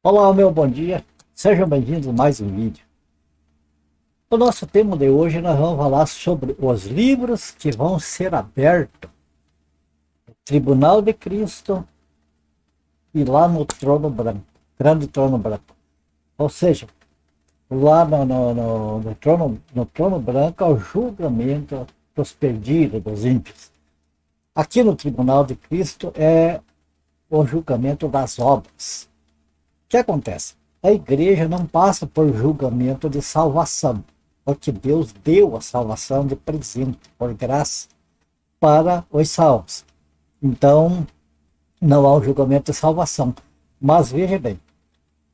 Olá, meu bom dia. Sejam bem-vindos a mais um vídeo. O nosso tema de hoje nós vamos falar sobre os livros que vão ser abertos no Tribunal de Cristo e lá no Trono Branco, Grande Trono Branco. Ou seja, lá no trono Branco é o julgamento dos perdidos, dos ímpios. Aqui no Tribunal de Cristo é o julgamento das obras. O que acontece? A igreja não passa por julgamento de salvação, porque Deus deu a salvação de presente, por graça, para os salvos. Então, não há um julgamento de salvação. Mas veja bem,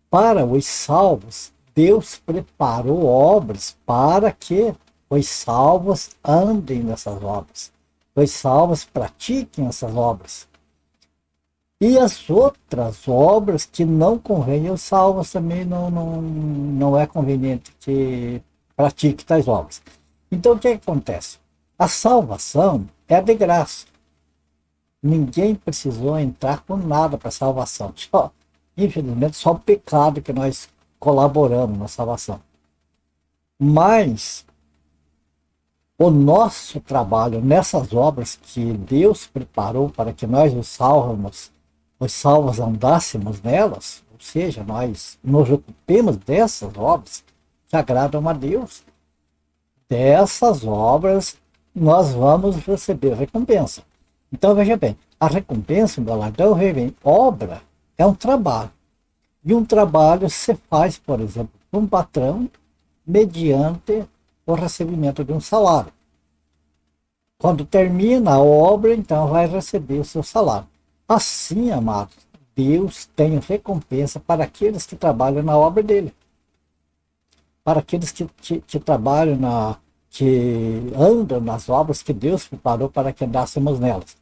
para os salvos, Deus preparou obras para que os salvos andem nessas obras, os salvos pratiquem essas obras. E as outras obras que não convêm aos salvos também não é conveniente que pratique tais obras. Então o que acontece? A salvação é de graça. Ninguém precisou entrar com nada para a salvação. Infelizmente, só o pecado que nós colaboramos na salvação. Mas o nosso trabalho nessas obras que Deus preparou para que nós os salvos andássemos nelas, ou seja, nós nos ocupemos dessas obras que agradam a Deus, dessas obras nós vamos receber recompensa. Então veja bem, a recompensa, o galardão, veja bem, obra é um trabalho. E um trabalho se faz, por exemplo, por um patrão mediante o recebimento de um salário. Quando termina a obra, então vai receber o seu salário. Assim, amados, Deus tem recompensa para aqueles que trabalham na obra dele. Para aqueles que trabalham, que andam nas obras que Deus preparou para que andássemos nelas.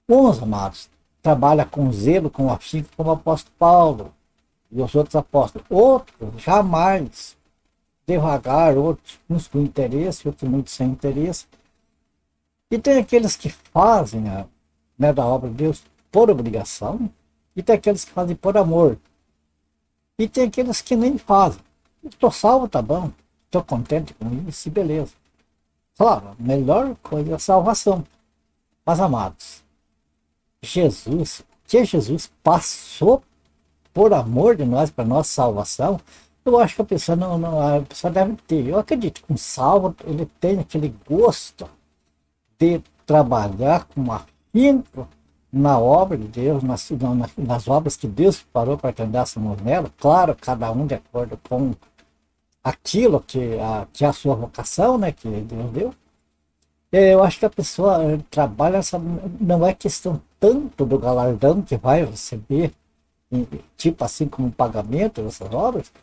Uns, amados, trabalham com zelo, com afinco, como o apóstolo Paulo e os outros apóstolos. Outros, jamais, devagar, outros, uns com interesse, outros muito sem interesse. E tem aqueles que fazem da obra de Deus por obrigação, e tem aqueles que fazem por amor. E tem aqueles que nem fazem. Estou salvo, tá bom. Estou contente com isso, e beleza. Claro, a melhor coisa é a salvação. Mas, amados, Jesus passou por amor de nós, para nossa salvação, eu acho que a pessoa a pessoa deve ter. Eu acredito que um salvo, ele tem aquele gosto de trabalhar com afinco na obra de Deus, nas obras que Deus parou para que andássemos nela, claro, cada um de acordo com aquilo que é a sua vocação, né, que Deus deu. Eu acho que a pessoa trabalha, não é questão tanto do galardão que vai receber, tipo assim como um pagamento dessas obras,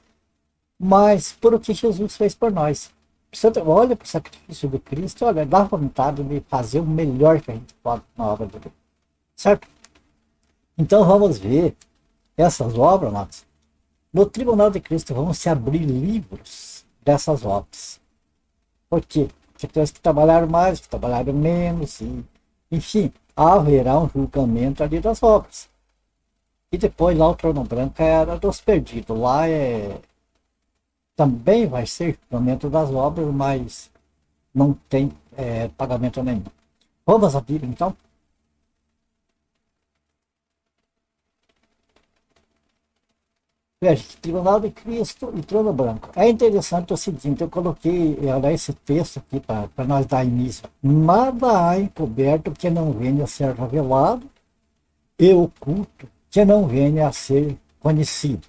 mas por o que Jesus fez por nós. Você olha para o sacrifício de Cristo, olha, dá vontade de fazer o melhor que a gente pode na obra de Deus. Certo? Então vamos ver essas obras, amados. No Tribunal de Cristo vão se abrir livros dessas obras. Por quê? Porque tem os que trabalharam mais, que trabalharam menos, e, enfim, haverá um julgamento ali das obras. E depois lá o Trono Branco era dos perdidos. Lá também vai ser julgamento das obras, mas não tem pagamento nenhum. Vamos abrir então? Veja, Tribunal de Cristo e Trono Branco. É interessante o seguinte, eu coloquei esse texto aqui para nós dar início. Nada há encoberto que não venha a ser revelado e oculto que não venha a ser conhecido.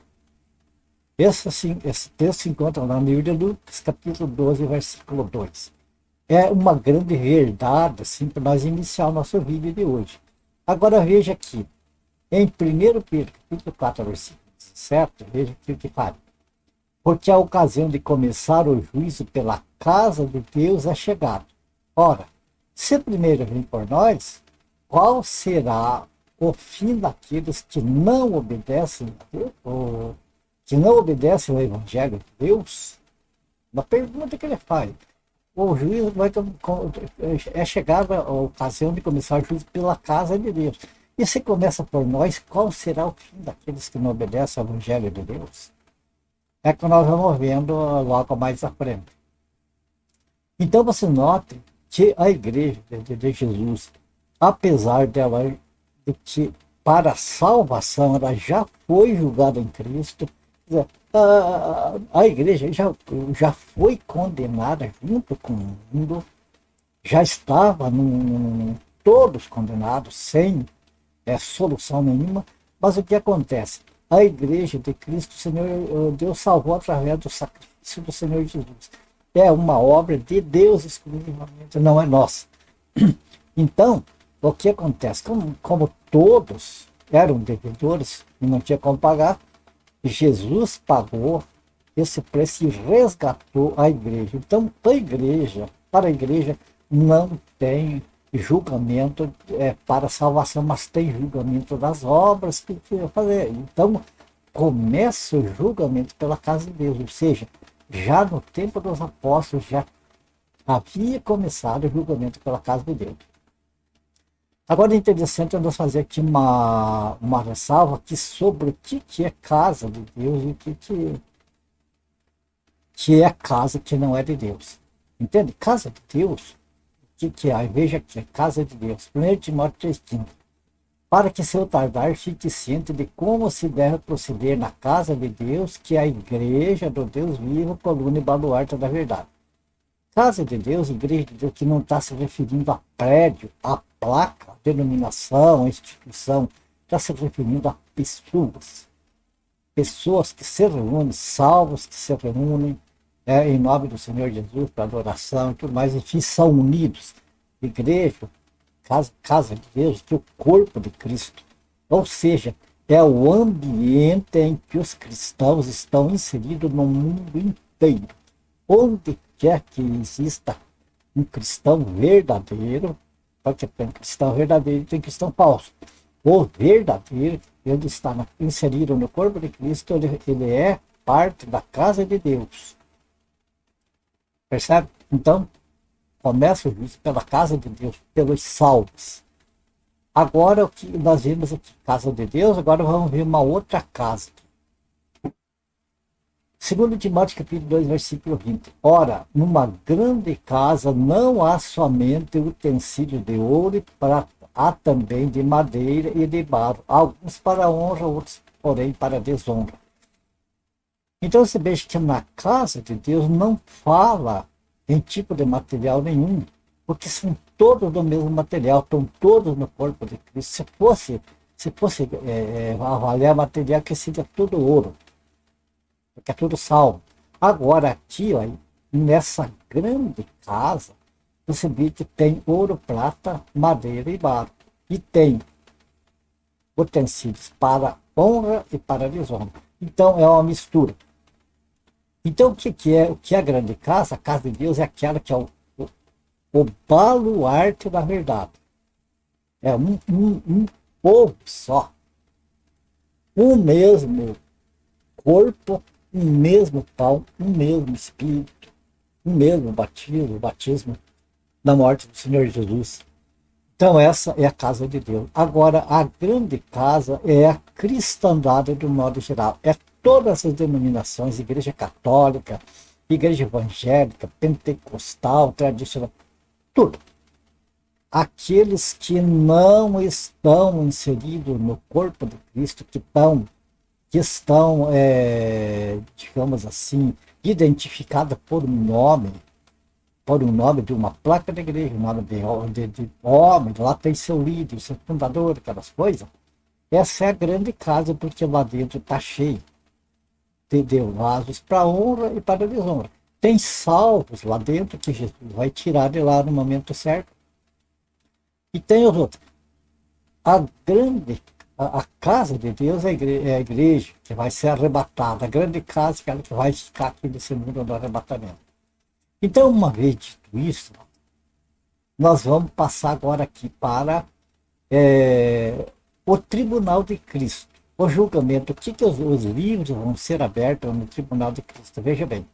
Esse texto se encontra lá no livro de Lucas, capítulo 12, versículo 2. É uma grande verdade, assim, para nós iniciar o nosso vídeo de hoje. Agora veja aqui, em 1 Pedro, capítulo 4, versículo 7, veja o que fala. Porque a ocasião de começar o juízo pela casa de Deus é chegada. Ora, se primeiro vem por nós, qual será o fim daqueles que não obedecem a Deus? Que não obedecem ao Evangelho de Deus? Uma pergunta que ele faz. O juízo é chegada a ocasião de começar o juízo pela casa de Deus. E se começa por nós, qual será o fim daqueles que não obedecem ao Evangelho de Deus? É que nós vamos vendo logo mais à frente. Então você note que a igreja de Jesus, apesar dela de que para a salvação ela já foi julgada em Cristo, a igreja já foi condenada junto com o mundo, já estava todos condenados, sem solução nenhuma. Mas o que acontece? A igreja de Cristo, o Senhor Deus salvou através do sacrifício do Senhor Jesus. É uma obra de Deus exclusivamente, não é nossa. Então, o que acontece? Como todos eram devedores e não tinha como pagar, Jesus pagou esse preço e resgatou a igreja. Então, para a igreja, não tem julgamento para salvação, mas tem julgamento das obras que fazer. Então, começa o julgamento pela casa de Deus, ou seja, já no tempo dos apóstolos já havia começado o julgamento pela casa de Deus. Agora é interessante nós fazer aqui uma ressalva aqui sobre o que é casa de Deus e o que é casa que não é de Deus. Entende? Casa de Deus, o que é? Veja aqui, é casa de Deus. 1 Timóteo 3,15. Para que seu tardar fique ciente de como se deve proceder na casa de Deus, que é a igreja do Deus vivo, coluna e baluarte da verdade. Casa de Deus, igreja de Deus, que não está se referindo a prédio, a placa, a denominação, a instituição, está se referindo a pessoas. Pessoas que se reúnem, salvos que se reúnem em nome do Senhor Jesus para adoração e tudo mais, enfim, são unidos. Igreja, casa de Deus, que é o corpo de Cristo. Ou seja, é o ambiente em que os cristãos estão inseridos no mundo inteiro. Onde quer que exista um cristão verdadeiro, porque tem cristão verdadeiro e tem cristão falso. O verdadeiro, ele está inserido no corpo de Cristo, ele é parte da casa de Deus. Percebe? Então, começa o juízo pela casa de Deus, pelos salvos. Agora, o que nós vimos aqui, casa de Deus, agora vamos ver uma outra casa. 2 Timóteo capítulo 2, versículo 20. Ora, numa grande casa não há somente utensílios de ouro e prata, há também de madeira e de barro, alguns para honra, outros, porém, para desonra. Então você veja que na casa de Deus não fala em tipo de material nenhum, porque são todos do mesmo material, estão todos no corpo de Cristo. Se fosse avaliar material, que seria tudo ouro, porque é tudo salvo. Agora aqui, ó, nessa grande casa, você vê que tem ouro, prata, madeira e barro. E tem utensílios para honra e para desonra. Então é uma mistura. Então o que é a grande casa? A casa de Deus é aquela que é o baluarte da verdade. É um povo só. Um mesmo corpo, um mesmo pão, um mesmo espírito, um mesmo batismo da morte do Senhor Jesus. Então essa é a casa de Deus. Agora, a grande casa é a cristandade do modo geral. É todas as denominações, igreja católica, igreja evangélica, pentecostal, tradicional, tudo. Aqueles que não estão inseridos no corpo de Cristo, que estão, digamos assim, identificadas por um nome de uma placa da igreja, um nome de homem, lá tem seu líder, seu fundador, aquelas coisas. Essa é a grande casa, porque lá dentro está cheio de vasos para honra e para desonra. Tem salvos lá dentro que Jesus vai tirar de lá no momento certo. E tem os outros. A casa de Deus é a igreja que vai ser arrebatada. A grande casa é aquela que vai ficar aqui nesse mundo do arrebatamento. Então, uma vez dito isso, nós vamos passar agora aqui para o tribunal de Cristo. O julgamento, o que os livros vão ser abertos no tribunal de Cristo? Veja bem.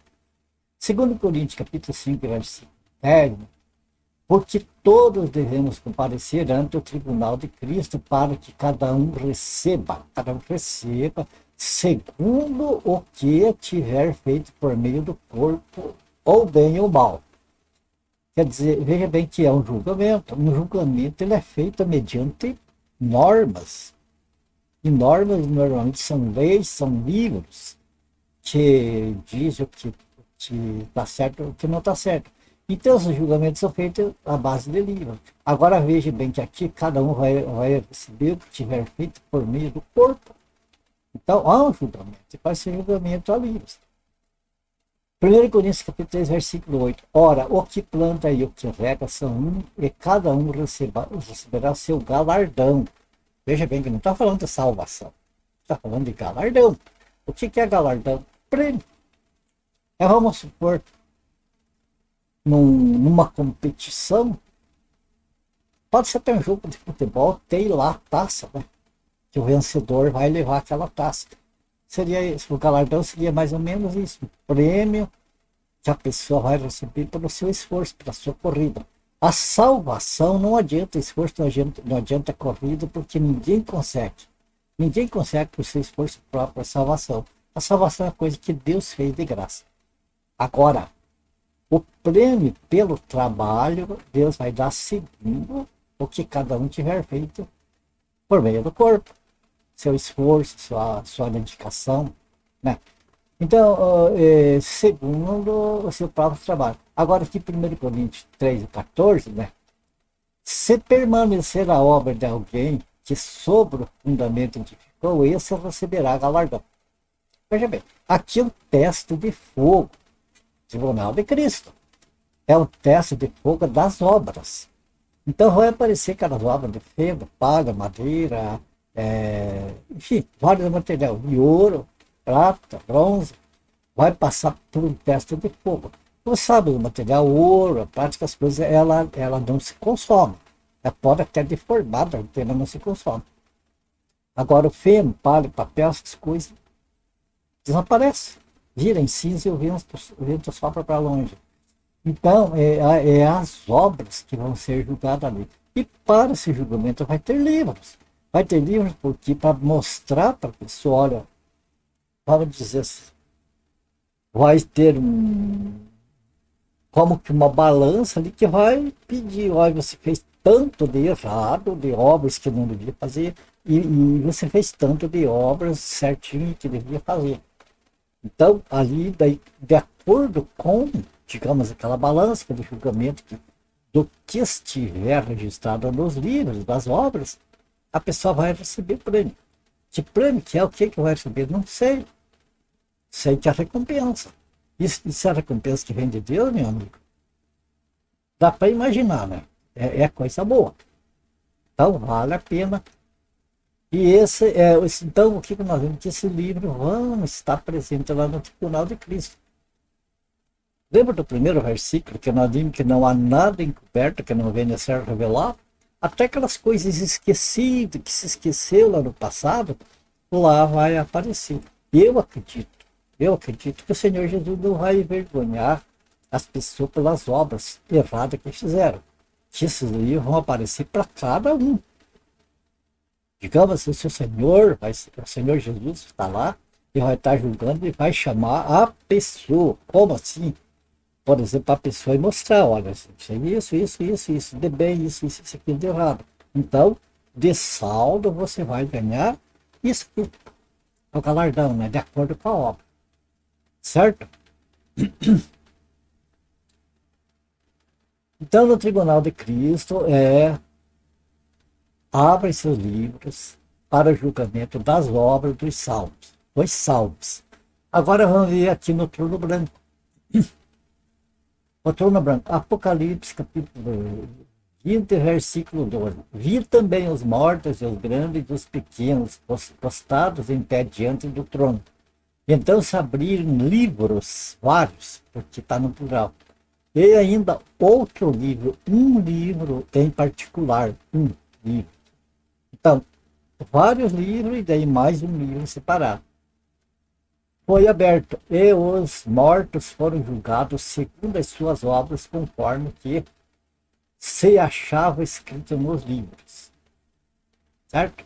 2 Coríntios, capítulo 5, versículo 10, porque todos devemos comparecer ante o tribunal de Cristo para que cada um receba segundo o que tiver feito por meio do corpo, ou bem ou mal. Quer dizer, veja bem que é um julgamento. Um julgamento ele é feito mediante normas. E normas normalmente são leis, são livros que dizem o que está certo e o que não está certo. Então, os julgamentos são feitos à base de livros. Agora, veja bem que aqui cada um vai receber o que tiver feito por meio do corpo. Então, há um julgamento. E vai ser julgamento a livros. 1 Coríntios capítulo 3, versículo 8. Ora, o que planta e o que rega são um, e cada um receberá seu galardão. Veja bem que não está falando de salvação. Está falando de galardão. O que é galardão? Prêmio. Vamos supor, numa competição, pode ser até um jogo de futebol, tem lá a taça, né? Que o vencedor vai levar aquela taça. O galardão seria mais ou menos isso, um prêmio que a pessoa vai receber pelo seu esforço, pela sua corrida. A salvação não adianta esforço, não adianta corrida, porque ninguém consegue. Ninguém consegue por seu esforço próprio a salvação. A salvação é coisa que Deus fez de graça. Agora, o prêmio pelo trabalho, Deus vai dar segundo o que cada um tiver feito por meio do corpo. Seu esforço, sua dedicação, né? Então, segundo o seu próprio trabalho. Agora, aqui 1 Coríntios 3, 14, né? Se permanecer a obra de alguém que sobre o fundamento edificou, esse receberá galardão. Veja bem, aqui é um teste de fogo, tribunal de Cristo. É um teste de fogo das obras. Então, vai aparecer aquelas obras de feno, palha, madeira, enfim, vários materiais, de ouro, prata, bronze, vai passar por um teste de fogo. Você sabe, o material, o ouro, a prática, as coisas, ela não se consome. Ela pode até deformar, mas não se consome. Agora, o feno, palha, papel, essas coisas, desaparecem. Vira em cinza e o vento sopra para longe. Então, é as obras que vão ser julgadas ali. E para esse julgamento vai ter livros. Vai ter livros porque para mostrar para a pessoa, olha, vamos dizer assim, vai ter como que uma balança ali que vai pedir, olha, você fez tanto de errado, de obras que não devia fazer, e você fez tanto de obras certinho que devia fazer. Então, ali, daí, de acordo com, digamos, aquela balança de julgamento do que estiver registrado nos livros, das obras, a pessoa vai receber prêmio. Que prêmio que é? O que vai receber? Não sei. Sei que é a recompensa. Isso é a recompensa que vem de Deus, meu amigo. Dá para imaginar, né? É coisa boa. Então, vale a pena. E então, o que nós vemos? Que esse livro vamos estar presente lá no Tribunal de Cristo. Lembra do primeiro versículo que nós vimos que não há nada encoberto que não venha a ser revelado? Até aquelas coisas esquecidas, que se esqueceu lá no passado, lá vai aparecer. Eu acredito que o Senhor Jesus não vai envergonhar as pessoas pelas obras erradas que fizeram. Que esses livros vão aparecer para cada um. Digamos assim, se o Senhor Jesus está lá, ele vai estar julgando e vai chamar a pessoa. Como assim? Por exemplo, a pessoa e mostrar, olha, isso, de bem, isso aqui de errado. Então, de saldo, você vai ganhar isso aqui. É o galardão, né? De acordo com a obra. Certo? Então, no Tribunal de Cristo, abre seus livros para o julgamento das obras dos salmos. Os salmos. Agora vamos ver aqui no trono branco. O trono branco. Apocalipse, capítulo 20, versículo 12. Vi também os mortos e os grandes e os pequenos, postados em pé diante do trono. Então se abriram livros, vários, porque está no plural. E ainda outro livro, um livro em particular, um livro. Então, vários livros e daí mais um livro separado. Foi aberto, e os mortos foram julgados segundo as suas obras, conforme que se achava escrito nos livros, certo?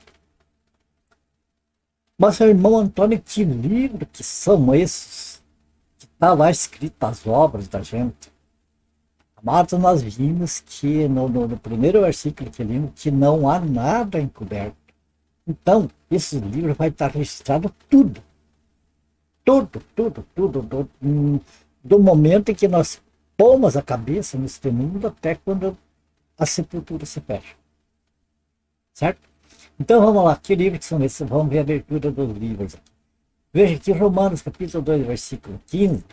Mas, irmão Antônio, que livro que são esses? Que está lá escrito as obras da gente. Amados, nós vimos que no primeiro versículo que lemos, que não há nada encoberto. Então, esse livro vai estar registrado tudo. Tudo. Do momento em que nós pomos a cabeça neste mundo até quando a sepultura se fecha. Certo? Então vamos lá, que livros que são esses? Vamos ver a abertura dos livros. Veja aqui Romanos capítulo 2, versículo 15.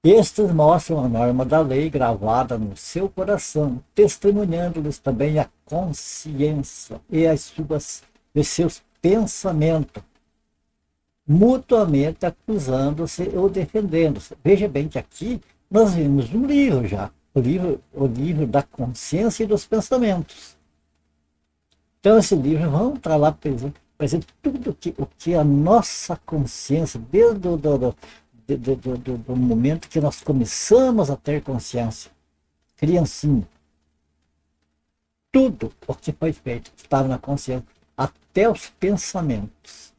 Estes mostram a norma da lei gravada no seu coração, testemunhando-lhes também a consciência e os seus pensamentos, mutuamente acusando-se ou defendendo-se. Veja bem que aqui nós vimos um livro já, o livro da consciência e dos pensamentos. Então esse livro, vamos estar lá presente tudo o que a nossa consciência, desde do momento que nós começamos a ter consciência, criancinha, tudo o que foi feito estava na consciência, até os pensamentos.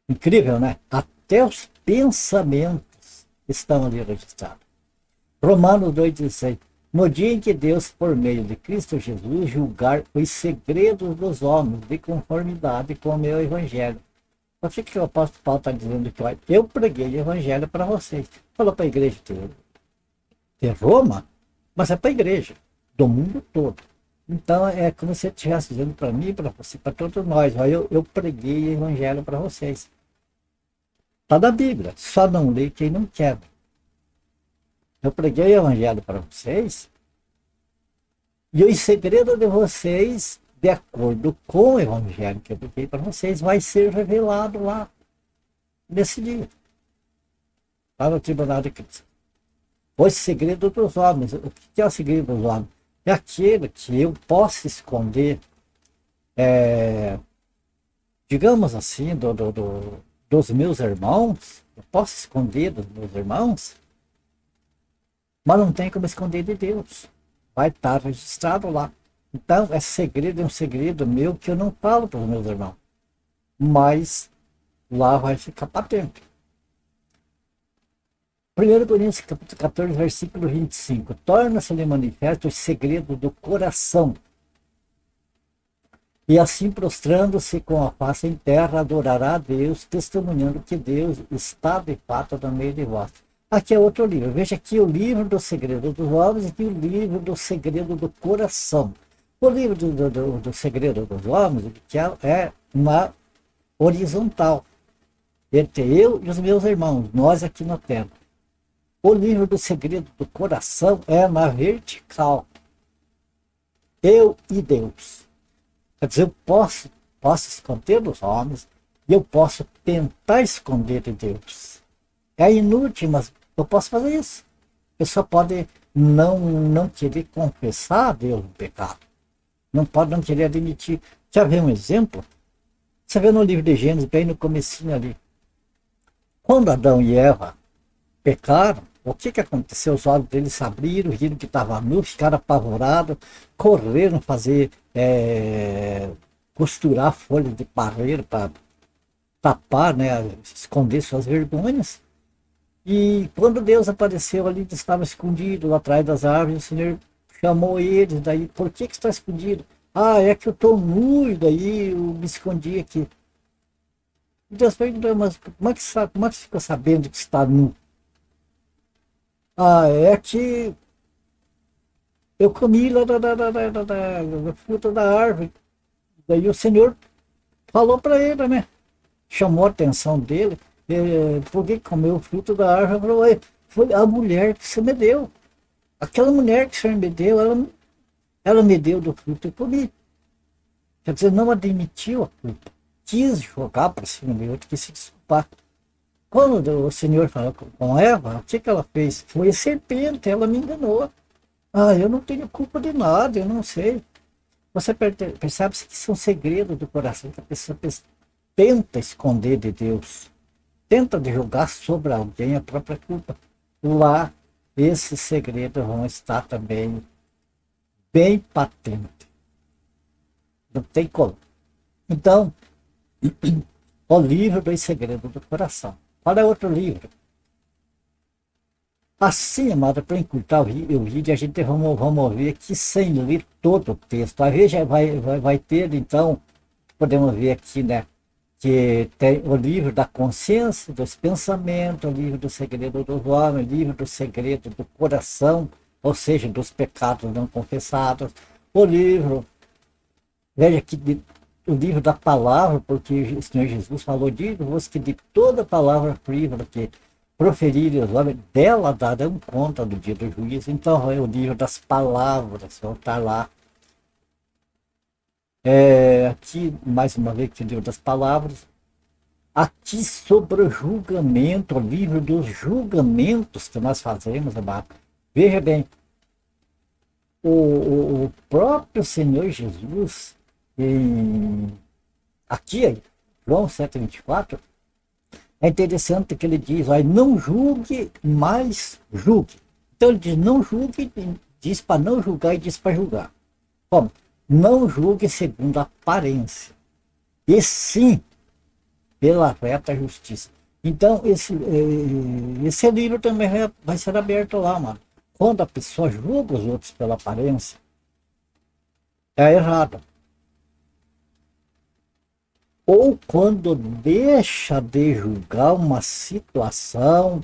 Incrível, né? Até os pensamentos estão ali registrados. Romanos 2,16. No dia em que Deus, por meio de Cristo Jesus, julgar os segredos dos homens de conformidade com o meu evangelho. Por que o apóstolo Paulo está dizendo que eu preguei o evangelho para vocês? Falou para a igreja de Roma, mas é para a igreja do mundo todo. Então é como se ele estivesse dizendo para mim, para você, para todos nós, eu preguei o evangelho para vocês. Está na Bíblia, só não lê quem não quer. Eu preguei o evangelho para vocês, e o segredo de vocês, de acordo com o evangelho que eu preguei para vocês, vai ser revelado lá, nesse dia, lá no tribunal de Cristo. O segredo dos homens. O que é o segredo dos homens? É aquele que eu posso esconder, digamos assim, dos meus irmãos, eu posso esconder dos meus irmãos, mas não tem como esconder de Deus. Vai estar registrado lá. Então, esse segredo é um segredo meu que eu não falo para os meus irmãos. Mas lá vai ficar patente. 1 Coríntios capítulo 14, versículo 25. Torna-se-lhe manifesto os segredos do coração. E assim, prostrando-se com a face em terra, adorará a Deus, testemunhando que Deus está de fato no meio de vós. Aqui é outro livro. Veja aqui o livro do segredo dos homens e aqui o livro do segredo do coração. O livro do segredo dos homens que é uma horizontal entre eu e os meus irmãos, nós aqui na terra. O livro do segredo do coração é na vertical. Eu e Deus. Quer dizer, eu posso esconder dos homens e eu posso tentar esconder de Deus. É inútil, mas eu posso fazer isso. A pessoa pode não querer confessar a Deus o pecado. Não pode não querer admitir. Já vê um exemplo? Você vê no livro de Gênesis, bem no comecinho ali. Quando Adão e Eva pecaram, o que aconteceu? Os olhos deles se abriram, viram que estava nu, ficaram apavorados, correram fazer, costurar folhas de parreiro para tapar, né, esconder suas vergonhas. E quando Deus apareceu ali, estava escondido lá atrás das árvores, o Senhor chamou eles, daí, por que está escondido? Ah, é que eu estou nu, e daí eu me escondi aqui. E Deus perguntou, mas como é que você ficou sabendo que está nu? Ah, é que eu comi lá da fruta da árvore. Daí o Senhor falou para ele, né? Chamou a atenção dele. Por que comeu o fruto da árvore? Falou, foi a mulher que você me deu. Aquela mulher que o Senhor me deu, ela me deu do fruto e comi. Quer dizer, não admitiu a culpa. Quis jogar para cima de outro, quis se desculpar. Quando o Senhor falou com Eva, o que ela fez? Foi a serpente, ela me enganou. Ah, eu não tenho culpa de nada, eu não sei. Você percebe que são segredos do coração que a pessoa tenta esconder de Deus. Tenta jogar sobre alguém a própria culpa. Lá esses segredos vão estar também bem patentes. Não tem como. Então, o livro dos segredos do coração. Qual é outro livro? Assim, amada, para encurtar o vídeo, a gente vamos ver aqui sem ler todo o texto. A gente vai ter, então, podemos ver aqui, né? Que tem o livro da consciência, dos pensamentos, o livro do segredo do homem, o livro do segredo do coração, ou seja, dos pecados não confessados, o livro, veja aqui, o livro da palavra, porque o Senhor Jesus falou, digo-vos que de toda palavra privada que proferirem os homens, dela darão conta do dia do juízo. Então é o livro das palavras, vão estar lá. Aqui, mais uma vez, o livro das palavras. Aqui sobre o julgamento, o livro dos julgamentos que nós fazemos, amado. Veja bem, o próprio Senhor Jesus, aqui, João 7,24, é interessante que ele diz, olha, não julgue, mas julgue. Então ele diz, não julgue, diz para não julgar e diz para julgar. Como? Não julgue segundo a aparência, e sim pela reta justiça. Então, esse livro também vai ser aberto lá, mano. Quando a pessoa julga os outros pela aparência, é errado. Ou quando deixa de julgar uma situação,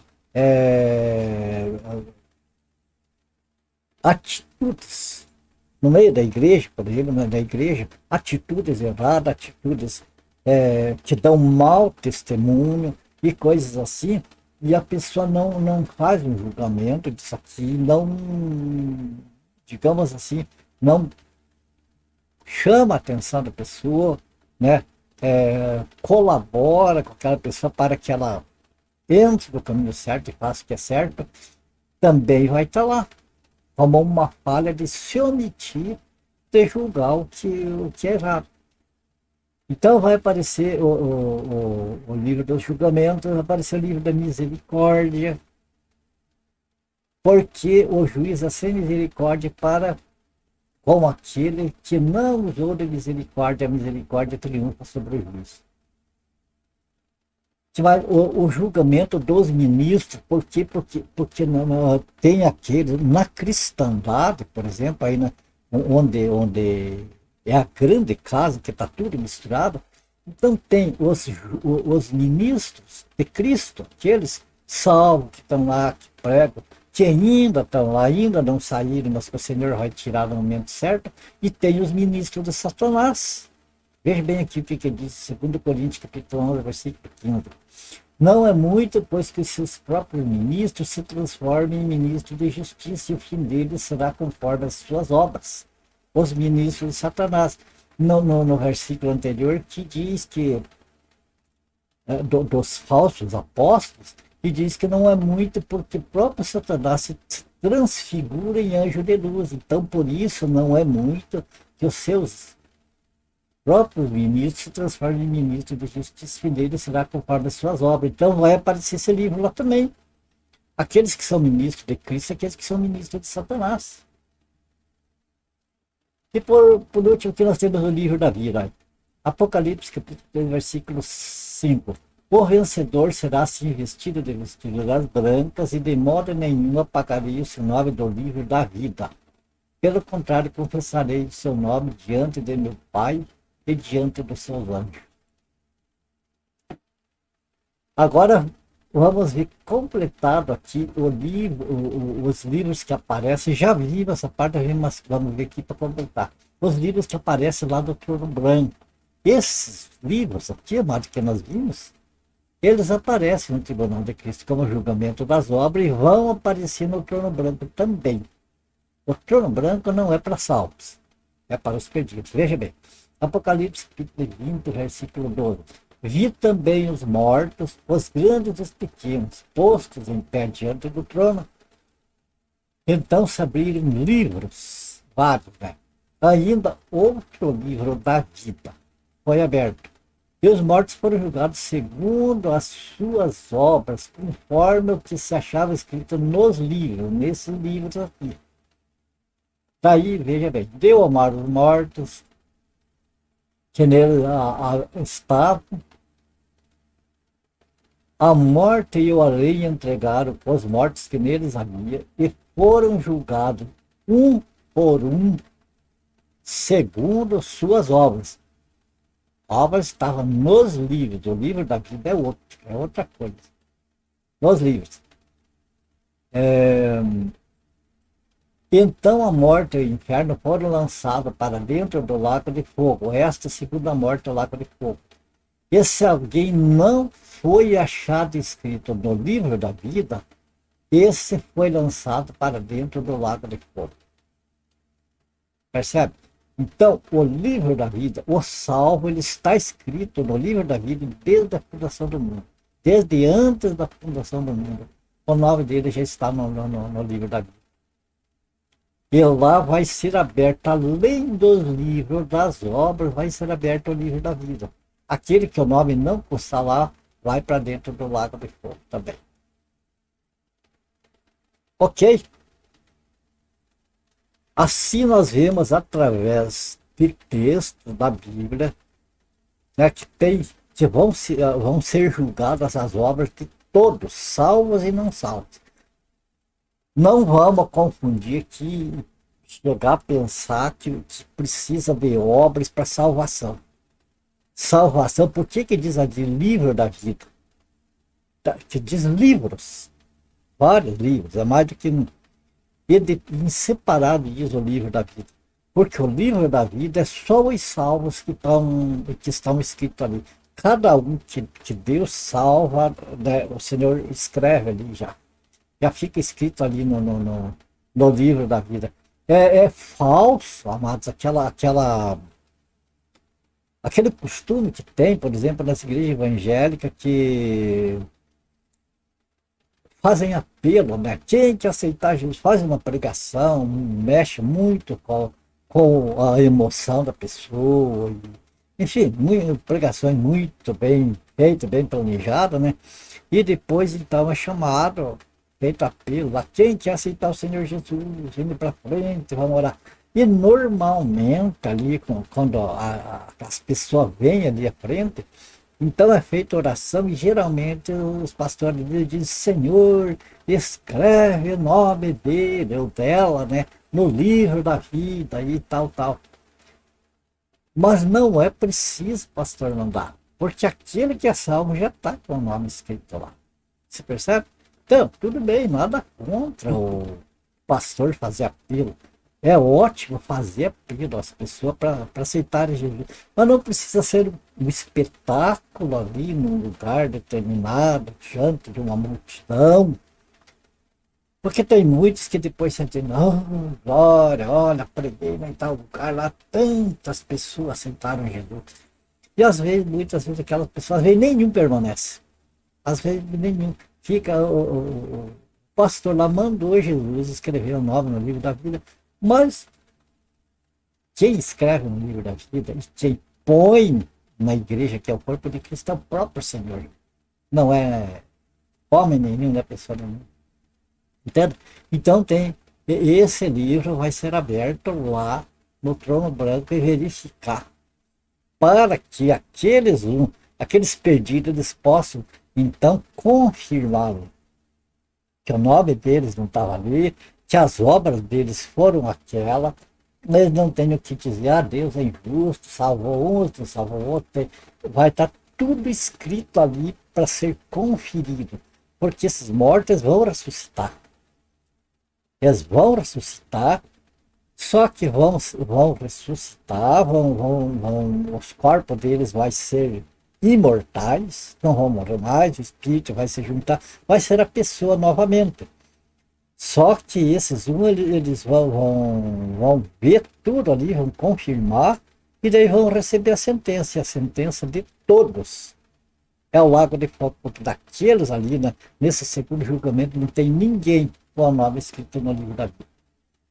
atitudes no meio da igreja, por exemplo, na igreja, atitudes erradas, atitudes que dão mau testemunho e coisas assim, e a pessoa não faz um julgamento disso aqui, não, digamos assim, não chama a atenção da pessoa, né? Colabora com aquela pessoa para que ela entre no caminho certo e faça o que é certo, também vai estar lá, como uma falha de se omitir de julgar o que é errado. Então vai aparecer o livro dos julgamentos, vai aparecer o livro da misericórdia, porque o juiz é sem misericórdia para com aquele que não usou de misericórdia, a misericórdia triunfa sobre o juiz. O julgamento dos ministros, porque não, tem aquele, na cristandade, por exemplo, aí onde é a grande casa, que está tudo misturado, então tem os ministros de Cristo, aqueles salvos que estão lá, que pregam, que ainda estão lá, ainda não saíram, mas que o Senhor vai tirar no momento certo, e tem os ministros de Satanás. Veja bem aqui o que diz, 2 Coríntios, capítulo 11, versículo 15. Não é muito, pois que seus próprios ministros se transformem em ministros de justiça, e o fim deles será conforme as suas obras. Os ministros de Satanás. No versículo anterior, que diz que dos falsos apóstolos, e diz que não é muito, porque o próprio Satanás se transfigura em anjo de luz. Então, por isso, não é muito que os seus próprios ministros se transformem em ministros de justiça, e dele será conforme as suas obras. Então, vai aparecer esse livro lá também. Aqueles que são ministros de Cristo, aqueles que são ministros de Satanás. E por último, que nós temos o livro da vida. Apocalipse, capítulo 3, versículo 5. O vencedor será assim vestido de vestiduras brancas, e de modo nenhum apagarei o seu nome do livro da vida. Pelo contrário, confessarei o seu nome diante de meu Pai e diante dos seus anjos. Agora vamos ver completado aqui o livro, os livros que aparecem. Já vimos essa parte, mas vamos ver aqui para completar. Os livros que aparecem lá do Trono Branco. Esses livros aqui, amado, que nós vimos, eles aparecem no Tribunal de Cristo como julgamento das obras e vão aparecer no Trono Branco também. O Trono Branco não é para salvos, é para os perdidos. Veja bem, Apocalipse capítulo 20, versículo 12. Vi também os mortos, os grandes e os pequenos, postos em pé diante do trono. Então se abriram livros, vários, né? Ainda outro livro da vida foi aberto. E os mortos foram julgados segundo as suas obras, conforme o que se achava escrito nos livros, nesses livros aqui. Daí, veja bem, deu amar os mortos, que nele estavam, a morte e o além entregaram os mortos que neles havia, e foram julgados, um por um, segundo suas obras. A obra estava nos livros, o livro da vida é outra coisa. Nos livros. Então a morte e o inferno foram lançados para dentro do lago de fogo. Esta segunda morte é o lago de fogo. E se alguém não foi achado escrito no livro da vida, esse foi lançado para dentro do lago de fogo. Percebe? Então, o livro da vida, o salvo, ele está escrito no livro da vida desde a fundação do mundo. Desde antes da fundação do mundo. O nome dele já está no livro da vida. E lá vai ser aberto, além dos livros das obras, vai ser aberto o livro da vida. Aquele que o nome não custa lá, vai para dentro do lago de fogo também. Ok? Assim nós vemos através de textos da Bíblia, né, que vão ser julgadas as obras de todos, salvos e não salvos. Não vamos confundir que chegar a pensar que precisa de obras para salvação. Salvação, por que diz de livro da vida? Que diz livros, vários livros, é mais do que um. E em separado diz o livro da vida. Porque o livro da vida é só os salvos que estão escritos ali. Cada um que Deus salva, né, o Senhor escreve ali já. Já fica escrito ali no livro da vida. É falso, amados, aquele costume que tem, por exemplo, nas igrejas evangélicas, que fazem apelo, né? Quem que aceitar Jesus faz uma pregação, mexe muito com a emoção da pessoa. Enfim, pregações muito bem feitas, bem planejadas, né? E depois, então, é chamado, feito apelo lá, quem quer aceitar o Senhor Jesus, indo para frente, vamos orar. E normalmente, ali, quando as pessoas vêm ali à frente, então é feita oração e geralmente os pastores dizem, Senhor, escreve o nome dele ou dela, né, no livro da vida e tal. Mas não é preciso, pastor, mandar, porque aquele que é salvo já está com o nome escrito lá. Você percebe? Então, tudo bem, nada contra o pastor fazer apelo. É ótimo fazer apelo às pessoas para aceitarem Jesus. Mas não precisa ser um espetáculo ali num lugar determinado, diante de uma multidão. Porque tem muitos que depois sentem, não, glória, olha, preguei em tal lugar lá, tantas pessoas aceitaram Jesus. E às vezes, muitas vezes, aquelas pessoas, às vezes nenhum permanece. Às vezes nenhum. Fica, o pastor lá mandou Jesus escrever o nome no livro da vida. Mas quem escreve no livro da vida e quem põe na igreja, que é o corpo de Cristo, é o próprio Senhor. Não é homem nenhum, não é pessoa nenhuma. Entende? Então esse livro vai ser aberto lá no trono branco e verificar. Para que aqueles perdidos, eles possam então confirmá-lo. Que o nome deles não estava ali, que as obras deles foram aquela, eles não têm o que dizer, Deus é injusto, salvou um, outro, salvou outro, vai estar tudo escrito ali para ser conferido, porque esses mortos vão ressuscitar. Eles vão ressuscitar, só que vão ressuscitar, os corpos deles vão ser imortais, não vão morrer mais, o espírito vai se juntar, vai ser a pessoa novamente. Só que esses eles vão ver tudo ali, vão confirmar, e daí vão receber a sentença, e a sentença de todos é o lago de fogo, porque daqueles ali, né, nesse segundo julgamento, não tem ninguém com o nome escrito no livro da vida.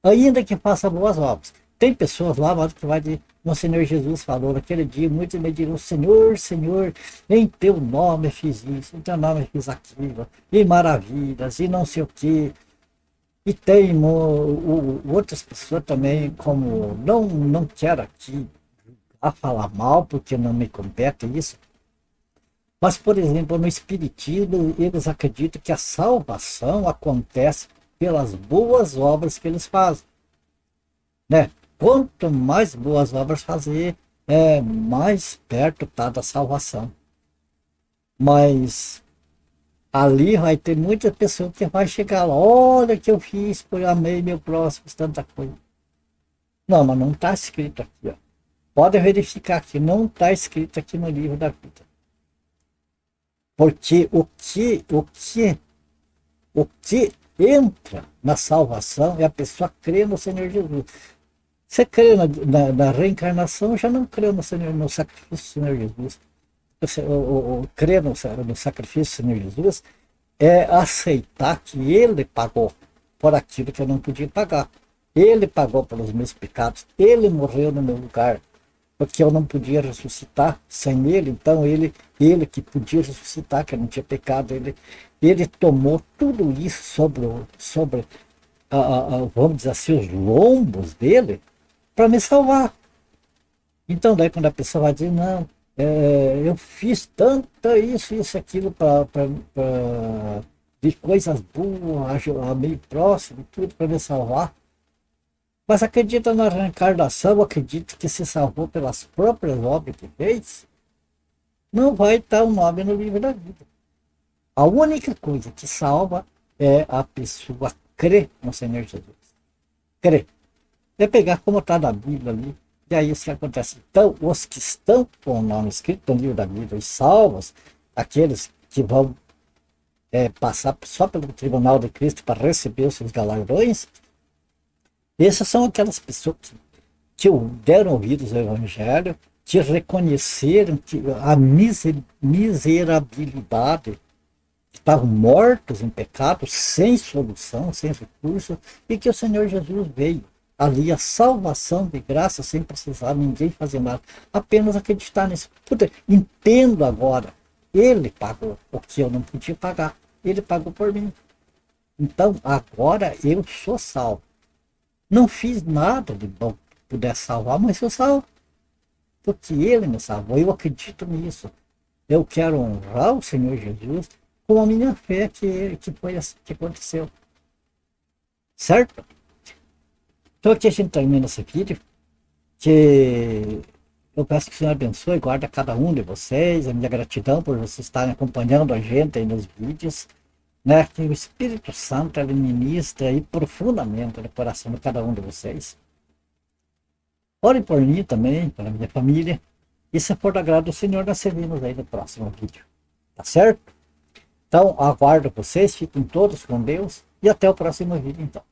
Ainda que faça boas obras, Tem pessoas lá, mas que vai de. O Senhor Jesus falou naquele dia, muitos me dirão, Senhor, Senhor, em teu nome eu fiz isso, em teu nome eu fiz aquilo, e maravilhas, e não sei o quê. E tem outras pessoas também, como não quero aqui a falar mal, porque não me compete isso. Mas, por exemplo, no Espiritismo, eles acreditam que a salvação acontece pelas boas obras que eles fazem, né? Quanto mais boas obras fazer, mais perto está da salvação. Mas ali vai ter muita pessoa que vai chegar lá, olha o que eu fiz, eu amei meu próximo, tanta coisa. Não, mas não está escrito aqui, ó. Pode verificar aqui, não está escrito aqui no livro da vida. Porque o que entra na salvação é a pessoa crer no Senhor Jesus. Você crê na reencarnação, já não crê no Senhor, no sacrifício do Senhor Jesus. Crer no sacrifício do Senhor Jesus é aceitar que Ele pagou por aquilo que eu não podia pagar. Ele pagou pelos meus pecados. Ele morreu no meu lugar, porque eu não podia ressuscitar sem Ele. Então ele que podia ressuscitar, que eu não tinha pecado, ele tomou tudo isso sobre vamos dizer assim, os lombos dele, para me salvar. Então daí quando a pessoa vai dizer, não, eu fiz tanto isso, aquilo de coisas boas, meio próximo, tudo para me salvar. Mas acredita na reencarnação, acredita que se salvou pelas próprias obras que fez, não vai estar o nome no livro da vida. A única coisa que salva é a pessoa crer no Senhor Jesus. Crer. É pegar como está na Bíblia ali. E aí isso que acontece. Então, os que estão com o nome escrito no livro da Bíblia, os salvos, aqueles que vão passar só pelo tribunal de Cristo para receber os seus galardões, essas são aquelas pessoas que deram ouvidos ao Evangelho, que reconheceram que a miserabilidade, que estavam mortos em pecado, sem solução, sem recurso, e que o Senhor Jesus veio. Ali a salvação de graça, sem precisar ninguém fazer nada, apenas acreditar nisso. Puta, entendo agora, Ele pagou o que eu não podia pagar, Ele pagou por mim. Então agora eu sou salvo. Não fiz nada de bom que pudesse salvar, mas eu salvo, porque Ele me salvou, eu acredito nisso. Eu quero honrar o Senhor Jesus com a minha fé que foi assim que aconteceu. Certo? Então aqui a gente termina esse vídeo, que eu peço que o Senhor abençoe e guarde cada um de vocês, a minha gratidão por vocês estarem acompanhando a gente aí nos vídeos, né? Que o Espírito Santo ele ministra aí profundamente no coração de cada um de vocês. Ore por mim também, pela minha família, e se for do agrado do Senhor, nós servimos aí no próximo vídeo, tá certo? Então aguardo vocês, fiquem todos com Deus e até o próximo vídeo então.